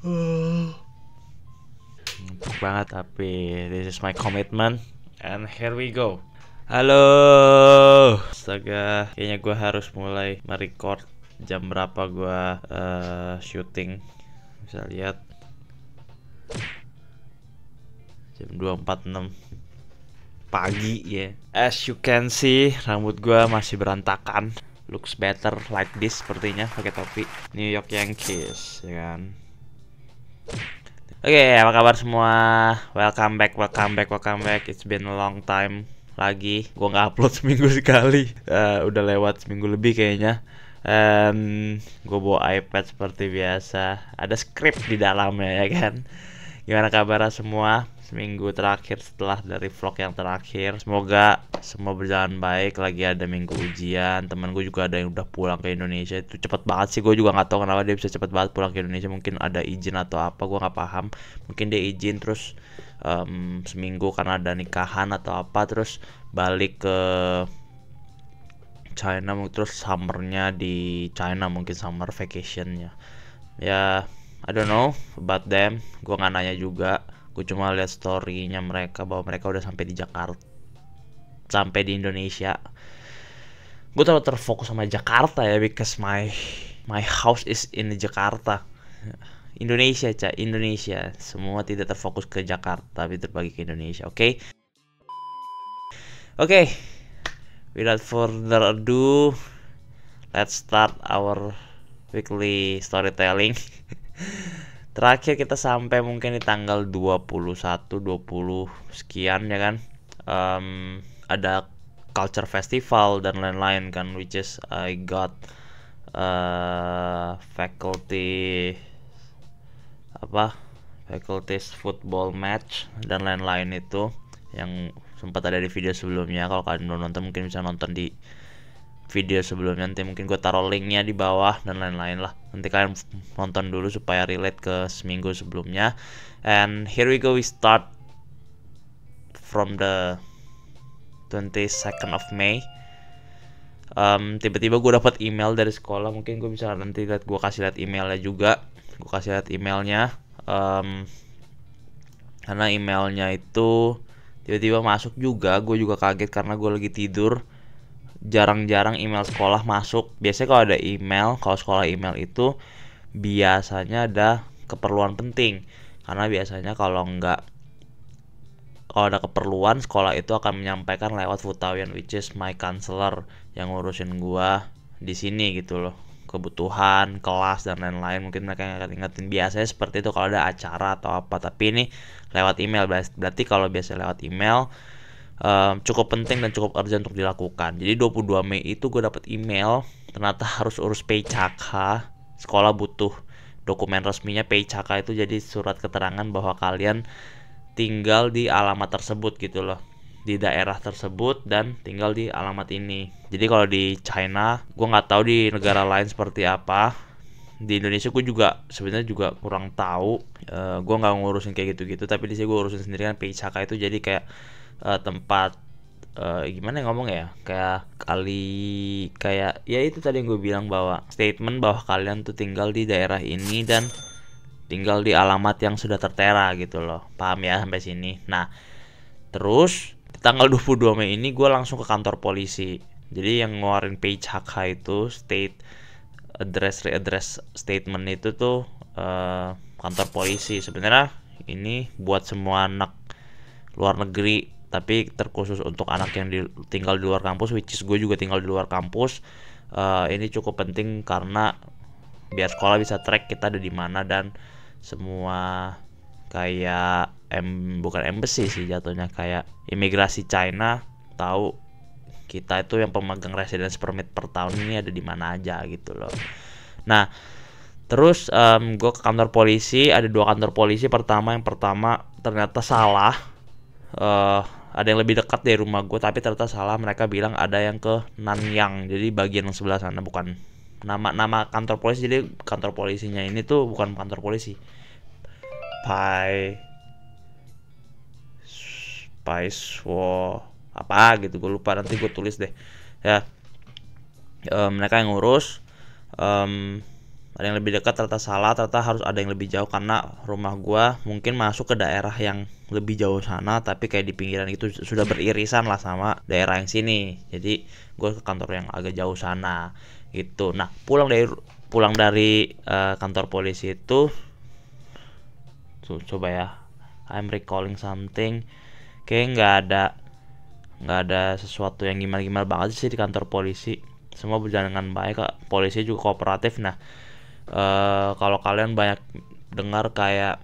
Ngantuk banget tapi this is my commitment and here we go. Halo. Astaga, kayaknya gue harus mulai merecord jam berapa gue syuting. Bisa lihat jam 2.46 pagi ya. As you can see, rambut gue masih berantakan. Looks better like this sepertinya pakai topi. New York Yankees, ya kan. Oke, apa kabar semua? Welcome back. It's been a long time lagi. Gue nggak upload seminggu sekali. Udah lewat seminggu lebih kayaknya. Gue bawa iPad seperti biasa. Ada script di dalamnya ya kan. Gimana kabar semua? Seminggu terakhir setelah dari vlog yang terakhir, semoga semua berjalan baik. Lagi ada minggu ujian, temen gue juga ada yang udah pulang ke Indonesia. Itu cepet banget sih, gue juga nggak tahu kenapa dia bisa cepet banget pulang ke Indonesia. Mungkin ada izin atau apa, gue nggak paham. Mungkin dia izin terus seminggu karena ada nikahan atau apa, terus balik ke China. Terus summernya di China, mungkin summer vacationnya ya. I don't know about them, gue nggak nanya juga. Gue cuma lihat story-nya mereka bahwa mereka udah sampai di Jakarta, sampai di Indonesia. Gue terlalu terfokus sama Jakarta ya, because my house is in Jakarta. Indonesia, Indonesia. Semua tidak terfokus ke Jakarta, tapi terbagi ke Indonesia. Oke. Without further ado, let's start our weekly storytelling. Terakhir kita sampai mungkin di tanggal 21, 20 sekian ya kan. Ada culture festival dan lain-lain kan, which is I got faculties football match dan lain-lain itu yang sempat ada di video sebelumnya. Kalau kalian belum nonton mungkin bisa nonton di video sebelumnya, nanti mungkin gue taruh linknya di bawah dan lain-lain lah. Nanti kalian nonton dulu supaya relate ke seminggu sebelumnya. And here we go, we start from the 22nd of May. Tiba-tiba gue dapat email dari sekolah. Mungkin gue bisa nanti lihat, gue kasih lihat emailnya juga. Gue kasih lihat emailnya karena emailnya itu tiba-tiba masuk juga. Gue juga kaget karena gue lagi tidur. Jarang-jarang email sekolah masuk. Biasanya kalau ada email, kalau sekolah email itu biasanya ada keperluan penting. Karena biasanya kalau ada keperluan, sekolah itu akan menyampaikan lewat Futawian, which is my counselor yang ngurusin gua di sini gitu loh. Kebutuhan, kelas dan lain-lain. Mungkin mereka yang akan ingetin. Biasanya seperti itu kalau ada acara atau apa. Tapi ini lewat email. Berarti kalau biasa lewat email cukup penting dan cukup urgent untuk dilakukan. Jadi 22 Mei itu gue dapet email, ternyata harus urus PCK. Sekolah butuh dokumen resminya PCK itu, jadi surat keterangan bahwa kalian tinggal di alamat tersebut gitu loh, di daerah tersebut dan tinggal di alamat ini. Jadi kalau di China, gue nggak tahu di negara lain seperti apa. Di Indonesia gue juga sebenarnya juga kurang tahu. Gue nggak ngurusin kayak gitu-gitu, tapi di sini gue urusin sendiri kan. PCK itu jadi kayak tempat gimana ngomong ya, kayak ya itu tadi yang gue bilang, bahwa statement bahwa kalian tuh tinggal di daerah ini dan tinggal di alamat yang sudah tertera gitu loh. Paham ya sampai sini? Nah, terus di tanggal 22 Mei ini gue langsung ke kantor polisi. Jadi yang ngeluarin PHK itu state address statement itu tuh kantor polisi. Sebenarnya ini buat semua anak luar negeri, tapi terkhusus untuk anak yang tinggal di luar kampus, which is gue juga tinggal di luar kampus. Ini cukup penting karena biar sekolah bisa track kita ada di mana, dan semua kayak bukan embassy sih jatuhnya, kayak imigrasi China tahu kita itu yang pemegang residence permit per tahun ini ada di mana aja gitu loh. Nah, terus gue ke kantor polisi. Ada dua kantor polisi. Yang pertama ternyata salah. Ada yang lebih dekat dari rumah gue, tapi ternyata salah. Mereka bilang ada yang ke Nanyang, jadi bagian yang sebelah sana. Bukan nama kantor polisi. Jadi kantor polisinya ini tuh bukan kantor polisi, Paiswo apa gitu, gue lupa, nanti gue tulis deh ya. Mereka yang ngurus. ada yang lebih dekat ternyata salah, ternyata harus ada yang lebih jauh karena rumah gua mungkin masuk ke daerah yang lebih jauh sana, tapi kayak di pinggiran itu sudah beririsan lah sama daerah yang sini. Jadi gua ke kantor yang agak jauh sana gitu. Nah, pulang dari kantor polisi itu coba ya, I'm recalling something, kayak nggak ada sesuatu yang gimana-gimana banget sih di kantor polisi. Semua berjalan dengan baik, Kak. Polisi juga kooperatif. Nah, kalau kalian banyak dengar kayak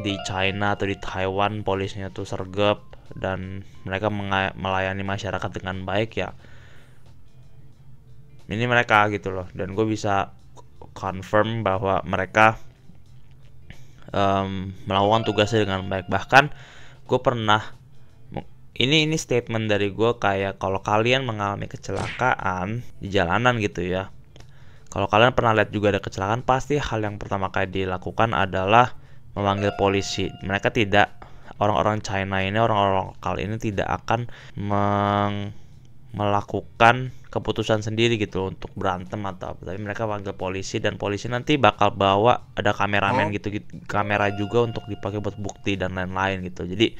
di China atau di Taiwan polisinya tuh sergap dan mereka melayani masyarakat dengan baik, ya ini mereka gitu loh. Dan gue bisa confirm bahwa mereka melakukan tugasnya dengan baik. Bahkan gue pernah, ini statement dari gue, kayak kalau kalian mengalami kecelakaan di jalanan gitu ya, kalau kalian pernah lihat juga ada kecelakaan, pasti hal yang pertama kali dilakukan adalah memanggil polisi. Mereka tidak, orang-orang China ini, orang-orang lokal ini tidak akan melakukan keputusan sendiri gitu untuk berantem atau apa, tapi mereka panggil polisi, dan polisi nanti bakal bawa, ada kameramen gitu, kamera juga untuk dipakai buat bukti dan lain-lain gitu. Jadi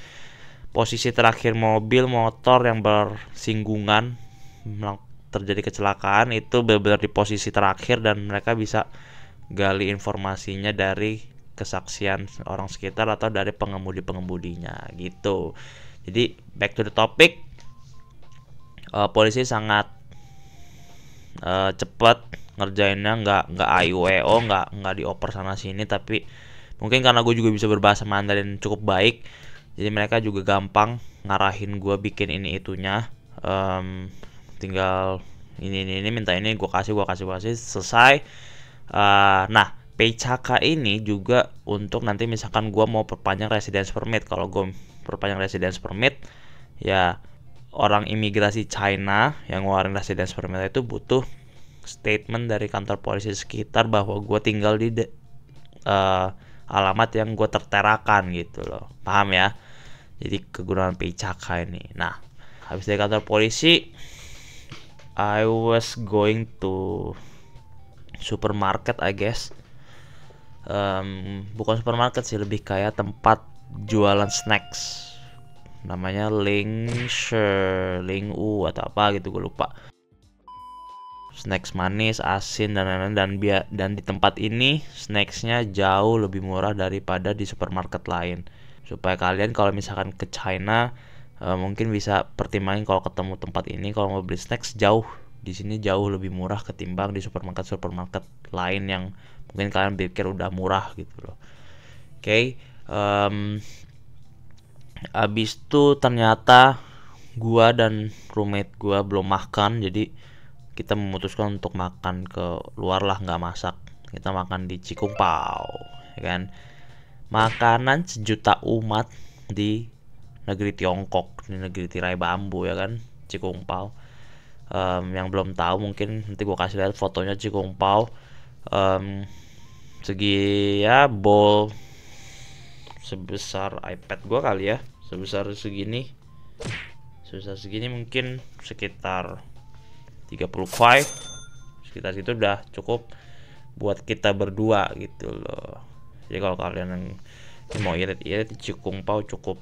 posisi terakhir mobil motor yang bersinggungan terjadi kecelakaan itu benar-benar di posisi terakhir, dan mereka bisa gali informasinya dari kesaksian orang sekitar atau dari pengemudi-pengemudinya gitu. Jadi back to the topic, polisi sangat cepat ngerjainnya, nggak AIWO, nggak dioper sana sini. Tapi mungkin karena gue juga bisa berbahasa Mandarin cukup baik, jadi mereka juga gampang ngarahin gue bikin ini itunya. Tinggal ini minta ini, gue kasih selesai. Nah, PCK ini juga untuk nanti misalkan gue mau perpanjang residence permit. Kalau gue perpanjang residence permit, ya orang imigrasi China yang ngeluarin residence permit itu butuh statement dari kantor polisi sekitar bahwa gue tinggal di alamat yang gue terterakan gitu loh, paham ya? Jadi kegunaan PCK ini. Nah, habis dari kantor polisi, I was going to supermarket, I guess. Bukan supermarket sih, lebih kayak tempat jualan snacks. Namanya Ling U atau apa gitu, gue lupa. Snacks manis, asin dan lain-lain, dan di tempat ini snacksnya jauh lebih murah daripada di supermarket lain. Supaya kalian kalau misalkan ke China, mungkin bisa pertimbangin kalau ketemu tempat ini, kalau mau beli snacks jauh, di sini jauh lebih murah ketimbang di supermarket lain yang mungkin kalian pikir udah murah gitu loh. Oke. Abis itu ternyata gua dan roommate gua belum makan, jadi kita memutuskan untuk makan ke luar lah, nggak masak. Kita makan di Cikung Pao, ya kan? Makanan sejuta umat di negeri Tiongkok, di negeri tirai bambu, ya kan? Cikung Pao. Yang belum tahu mungkin nanti gua kasih lihat fotonya Cikung Pao. Segi ya bowl sebesar iPad gua kali ya, sebesar segini mungkin sekitar 30 kuai, sekitar situ udah cukup buat kita berdua gitu loh. Jadi kalau kalian yang mau irit-irit di Cikung Pao cukup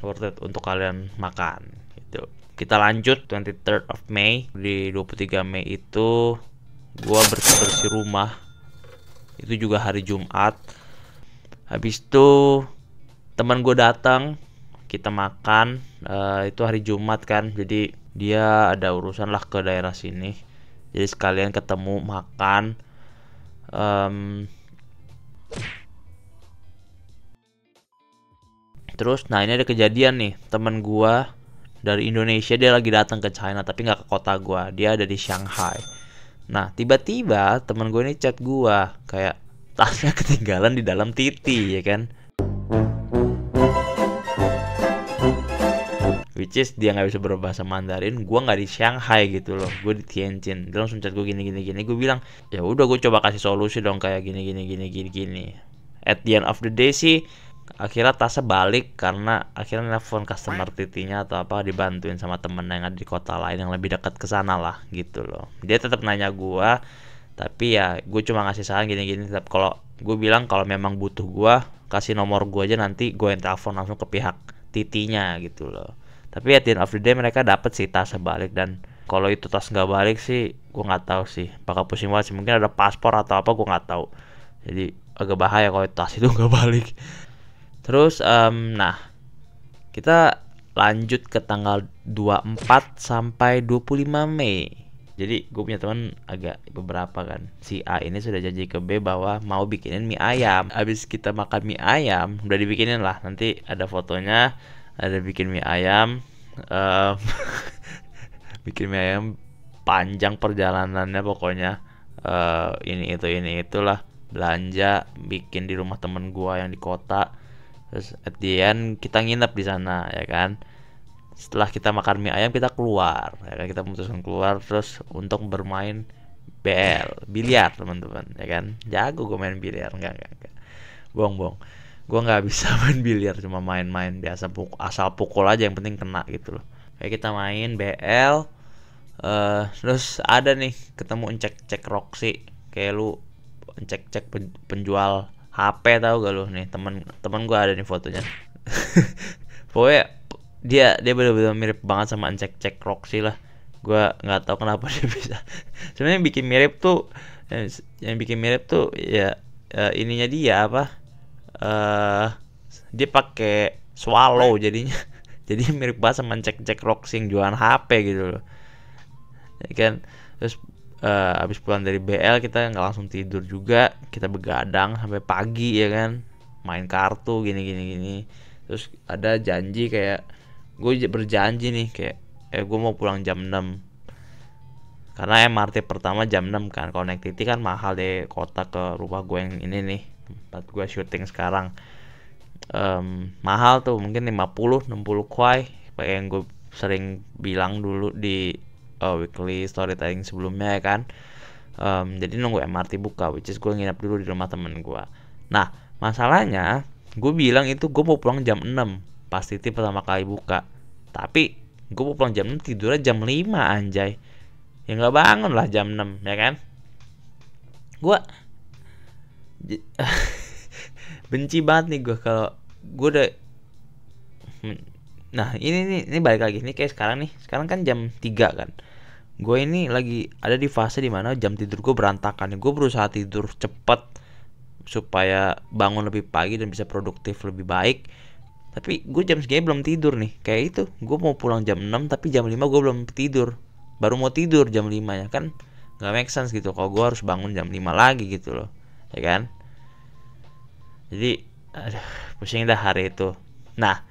worth it untuk kalian makan gitu. Kita lanjut 23rd of May. Di 23 Mei itu gua bersih-bersih rumah, itu juga hari Jumat. Habis itu teman gue datang, kita makan. Itu hari Jumat kan, jadi dia ada urusan lah ke daerah sini, jadi sekalian ketemu makan. Terus nah ini ada kejadian nih, teman gue dari Indonesia, dia lagi datang ke China tapi nggak ke kota gue, dia ada di Shanghai. Nah tiba-tiba teman gue ini chat gue kayak tasnya ketinggalan di dalam titi, ya kan? Which is dia nggak bisa berbahasa Mandarin, gue nggak di Shanghai gitu loh, gue di Tianjin. Dia langsung chat gue gini. Gue bilang ya udah, gue coba kasih solusi dong, kayak gini. At the end of the day sih, akhirnya tasnya balik karena akhirnya nelfon customer titinya atau apa, dibantuin sama temen yang ada di kota lain yang lebih dekat ke sana lah gitu loh. Dia tetap nanya gue, Tapi ya gue cuma ngasih saran gini-gini. Tetap kalau gue bilang kalau memang butuh gue, kasih nomor gue aja, nanti gue yang telepon langsung ke pihak titinya gitu loh. Tapi at the end of the day mereka dapet sih tasnya balik, dan kalau itu tas nggak balik sih gue nggak tahu sih, bakal pusing banget sih. Mungkin ada paspor atau apa, gue nggak tahu. Jadi agak bahaya kalau tas itu nggak balik. Terus nah kita lanjut ke tanggal 24 sampai 25 Mei. Jadi gue punya teman agak beberapa kan. Si A ini sudah janji ke B bahwa mau bikinin mie ayam. Habis kita makan mie ayam, udah dibikinin lah. Nanti ada fotonya, ada bikin mie ayam. Em, bikin mie ayam panjang perjalanannya pokoknya. Ini itulah, belanja, bikin di rumah temen gua yang di kota. Terus at the end kita nginep di sana ya kan. Setelah kita makan mie ayam kita keluar ya kan, kita memutuskan keluar terus untuk bermain biliar teman-teman ya kan. Jago gue main biliar, enggak bohong, gue nggak bisa main biliar, cuma main-main biasa, asal pukul aja yang penting kena gitu loh. Kayak kita main terus ada nih ketemu cek Roxy, kayak lu cek penjual HP, tahu gak lu nih, teman gue ada nih fotonya. Pokoknya dia benar-benar mirip banget sama cek Roxy lah. Gue nggak tahu kenapa dia bisa. Sebenarnya bikin mirip tuh, yang bikin mirip tuh ya ininya dia apa? Dia pakai swallow jadinya. Jadi mirip banget sama cek Roxy yang jualan HP gitu loh. Ya kan. Terus habis pulang dari BL kita nggak langsung tidur juga, kita begadang sampai pagi ya kan, main kartu gini. Terus ada janji, kayak gue berjanji nih kayak gue mau pulang jam 6 karena MRT pertama jam 6 kan. Connectivity kan mahal deh kota ke rumah gue yang ini nih, tempat gue syuting sekarang. Mahal tuh, mungkin 50-60 kuai, kayak yang gue sering bilang dulu di weekly storytelling sebelumnya ya kan. Jadi nunggu MRT buka, which is gue nginep dulu di rumah temen gue. Nah masalahnya gue bilang itu gue mau pulang jam 6 pas Titi pertama kali buka, tapi gue mau pulang jam 6, tidurnya jam 5 anjay. Ya nggak bangun lah jam 6 ya kan. Gue benci banget nih gue kalau gue udah. Nah ini balik lagi nih, kayak sekarang kan jam 3 kan. Gue ini lagi ada di fase dimana jam tidur gue berantakan. Gue berusaha tidur cepet supaya bangun lebih pagi dan bisa produktif lebih baik, tapi gue jam segini belum tidur nih. Kayak itu, gue mau pulang jam 6 tapi jam 5 gue belum tidur, baru mau tidur jam 5 ya kan. Gak make sense gitu kalau gue harus bangun jam 5 lagi gitu loh ya kan. Jadi pusing dah hari itu. Nah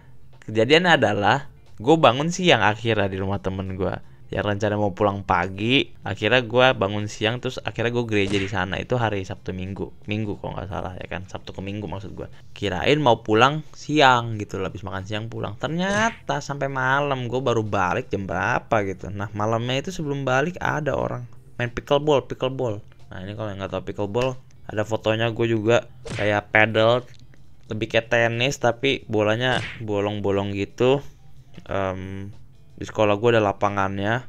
kejadian adalah gue bangun siang akhirnya di rumah temen gue yang rencana mau pulang pagi. Akhirnya gue bangun siang, terus akhirnya gue gereja di sana. Itu hari Sabtu Minggu kalau nggak salah ya kan, Sabtu ke Minggu maksud gue. Kirain mau pulang siang gitu, habis makan siang pulang. Ternyata sampai malam, gue baru balik jam berapa gitu. Nah malamnya itu sebelum balik ada orang main pickleball. Nah ini kalau yang nggak tahu pickleball, ada fotonya gue juga kayak paddle, lebih kayak tenis tapi bolanya bolong-bolong gitu. Di sekolah gue ada lapangannya,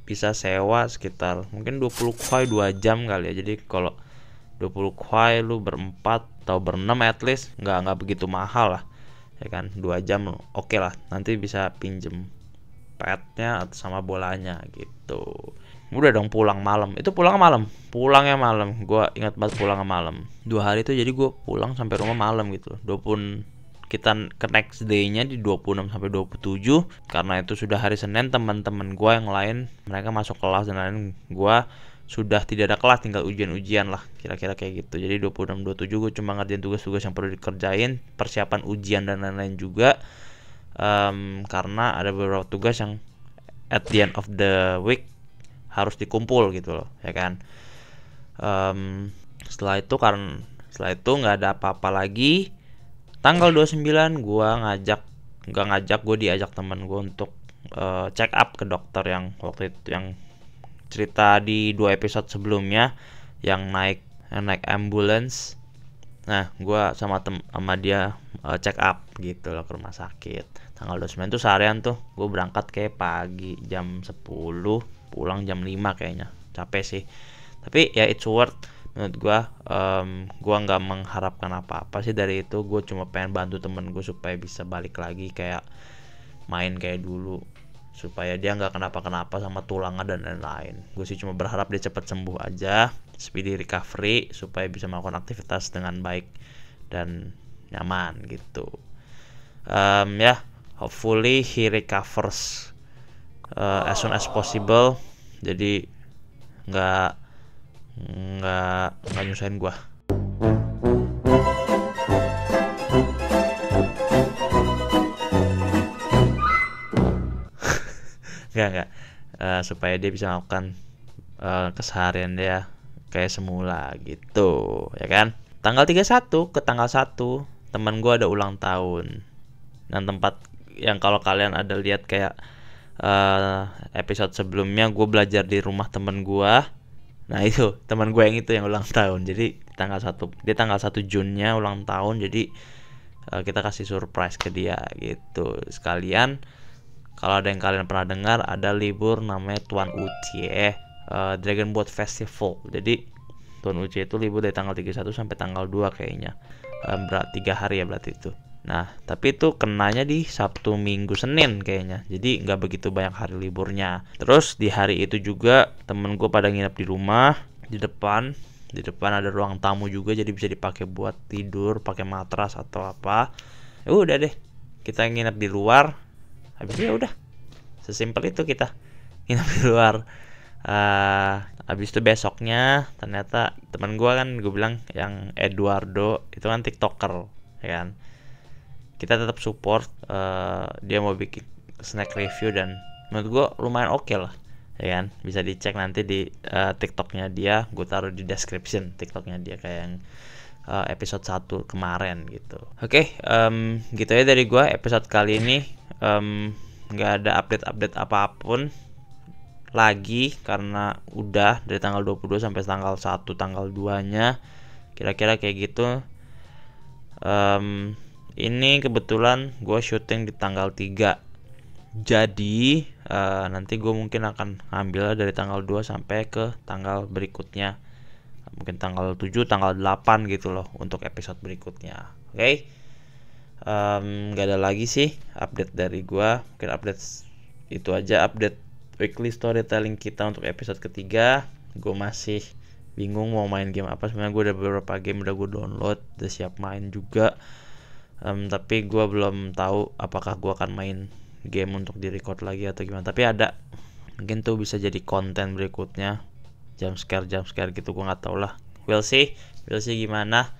bisa sewa sekitar mungkin 20 kuai 2 jam kali ya. Jadi kalau 20 kuai lu berempat atau berenam at least nggak begitu mahal lah ya kan. 2 jam oke lah, nanti bisa pinjem padnya atau sama bolanya gitu. Udah dong pulang malam. Itu pulangnya malam. Gue ingat banget pulangnya malam. 2 hari itu jadi gue pulang sampai rumah malam gitu. 20 kita ke next day-nya di 26 sampai 27, karena itu sudah hari Senin. Teman-teman gue yang lain mereka masuk kelas dan lain, gue sudah tidak ada kelas, tinggal ujian-ujian lah kira-kira kayak gitu. Jadi 26 27 gue cuma ngerjain tugas-tugas yang perlu dikerjain, persiapan ujian dan lain-lain juga. Karena ada beberapa tugas yang at the end of the week harus dikumpul gitu loh ya kan. Setelah itu nggak ada apa-apa lagi. Tanggal 29 gue gue diajak teman gue untuk check up ke dokter yang waktu itu yang cerita di 2 episode sebelumnya, yang naik ambulance. Nah gue sama dia check up gitu loh ke rumah sakit. Tanggal 29 tuh seharian tuh gue berangkat kayak pagi jam 10, pulang jam 5 kayaknya, capek sih. Tapi ya it's worth menurut gua nggak mengharapkan apa-apa sih dari itu. Gue cuma pengen bantu temen gue supaya bisa balik lagi kayak main kayak dulu, supaya dia nggak kenapa-kenapa sama tulangnya dan lain-lain. Gue sih cuma berharap dia cepat sembuh aja, speedy recovery, supaya bisa melakukan aktivitas dengan baik dan nyaman gitu. Ya, hopefully he recovers as soon as possible. Jadi nggak nyusahin gua. Nggak supaya dia bisa melakukan keseharian dia kayak semula gitu, ya kan. Tanggal 31 ke tanggal 1 teman gua ada ulang tahun. Dan tempat yang kalau kalian ada lihat kayak episode sebelumnya gue belajar di rumah temen gue. Nah itu teman gue yang itu yang ulang tahun. Jadi tanggal 1 Junnya ulang tahun. Jadi kita kasih surprise ke dia gitu. Sekalian kalau ada yang kalian pernah dengar, ada libur namanya Tuan Ucie Dragon Boat Festival. Jadi Tuan Ucie itu libur dari tanggal 31 sampai tanggal 2 kayaknya. 3 hari ya berarti itu. Nah, tapi itu kenanya di Sabtu, Minggu, Senin kayaknya. Jadi nggak begitu banyak hari liburnya. Terus di hari itu juga temen gue pada nginep di rumah. Di depan ada ruang tamu juga, jadi bisa dipakai buat tidur, pakai matras atau apa. Ya udah deh, kita nginep di luar. Habis itu ya udah, sesimpel itu kita nginep di luar. Habis itu besoknya ternyata temen gue kan, gue bilang yang Eduardo itu kan TikToker, ya kan. Kita tetap support, dia mau bikin snack review dan menurut gue lumayan oke lah, ya kan. Bisa dicek nanti di TikToknya dia, gue taruh di description TikToknya dia kayak yang episode 1 kemarin gitu. Oke, gitu ya dari gue episode kali ini. Nggak ada update apapun lagi karena udah dari tanggal 22 sampai tanggal 1 tanggal 2 nya kira-kira kayak gitu. Ini kebetulan gue syuting di tanggal 3. Jadi nanti gue mungkin akan ngambil dari tanggal 2 sampai ke tanggal berikutnya. Mungkin tanggal 7, tanggal 8 gitu loh untuk episode berikutnya. Oke. Gak ada lagi sih update dari gue. Mungkin update itu aja, update weekly storytelling kita untuk episode ketiga. Gue masih bingung mau main game apa. Sebenarnya gue udah beberapa game udah gue download, udah siap main juga. Tapi gue belum tahu apakah gue akan main game untuk di record lagi atau gimana. Tapi ada, mungkin tuh bisa jadi konten berikutnya, jump scare gitu, gue nggak tahu lah. We'll see gimana.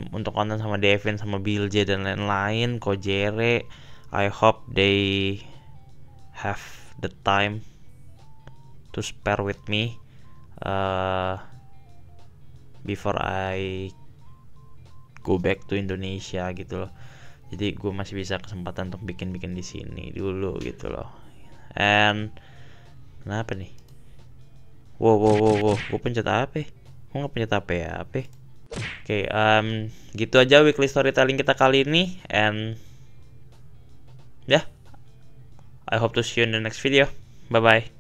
Untuk konten sama Devin sama Bill J dan lain-lain, Kojere, I hope they have the time to spare with me before I go back to Indonesia gitu loh. Jadi gue masih bisa kesempatan untuk bikin di sini dulu gitu loh. And kenapa nih? Wow, gue pencet apa? Gue nggak pencet apa ya? Oke, gitu aja weekly storytelling kita kali ini. And yeah, I hope to see you in the next video. Bye bye.